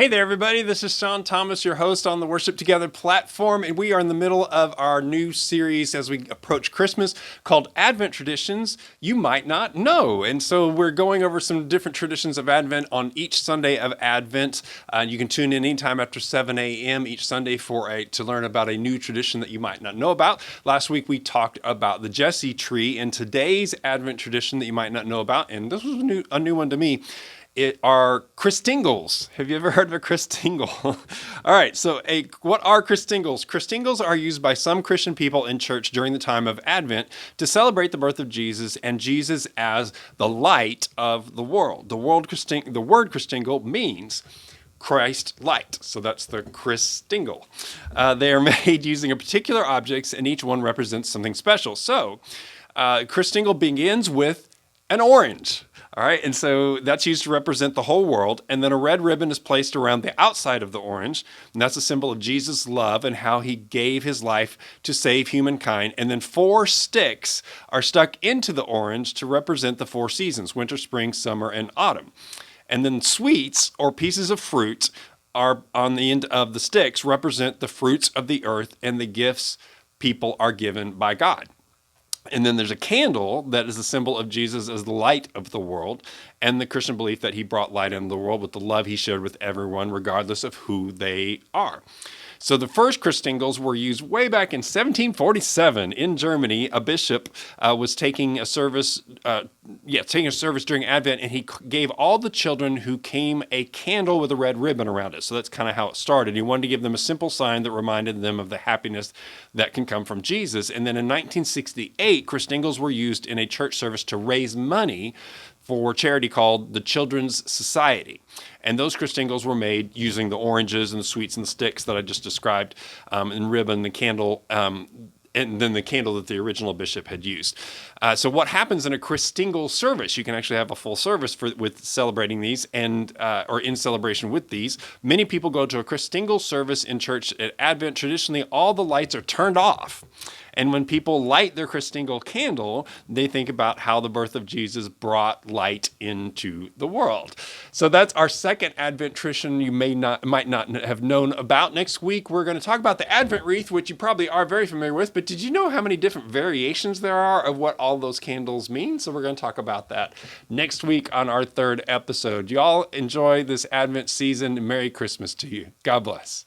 Hey there, everybody. This is Shawn Thomas, your host on the Worship Together platform, and we are in the middle of our new series as we approach Christmas called Advent Traditions You Might Not Know. And so we're going over some different traditions of Advent on each Sunday of Advent. You can tune in anytime after 7 a.m. each Sunday to learn about a new tradition that you might not know about. Last week we talked about the Jesse tree, and today's Advent tradition that you might not know about, and this was a new one to me, are Christingles. Have you ever heard of a Christingle? All right, so what are Christingles? Christingles are used by some Christian people in church during the time of Advent to celebrate the birth of Jesus and Jesus as the light of the world. The word Christingle means Christ light. So that's the Christingle. They are made using a particular objects, and each one represents something special. So Christingle begins with an orange. All right, and so that's used to represent the whole world. And then a red ribbon is placed around the outside of the orange. And that's a symbol of Jesus' love and how he gave his life to save humankind. And then 4 sticks are stuck into the orange to represent the 4 seasons: winter, spring, summer, and autumn. And then sweets or pieces of fruit are on the end of the sticks, represent the fruits of the earth and the gifts people are given by God. And then there's a candle that is a symbol of Jesus as the light of the world, and the Christian belief that he brought light into the world with the love he shared with everyone, regardless of who they are. So the first Christingles were used way back in 1747 in Germany. A bishop was taking a service during Advent, and he gave all the children who came a candle with a red ribbon around it. So that's kind of how it started. He wanted to give them a simple sign that reminded them of the happiness that can come from Jesus. And then in 1968, Christingles were used in a church service to raise money for charity called the Children's Society. And those Christingles were made using the oranges and the sweets and the sticks that I just described, and ribbon, the candle, and then the candle that the original bishop had used. So what happens in a Christingle service? You can actually have a full service with celebrating these or in celebration with these. Many people go to a Christingle service in church at Advent. Traditionally, all the lights are turned off. And when people light their Christingle candle, they think about how the birth of Jesus brought light into the world. So that's our second Advent tradition you might not have known about. Next week, we're going to talk about the Advent wreath, which you probably are very familiar with. But did you know how many different variations there are of what all those candles mean? So we're going to talk about that next week on our third episode. Y'all enjoy this Advent season. Merry Christmas to you. God bless.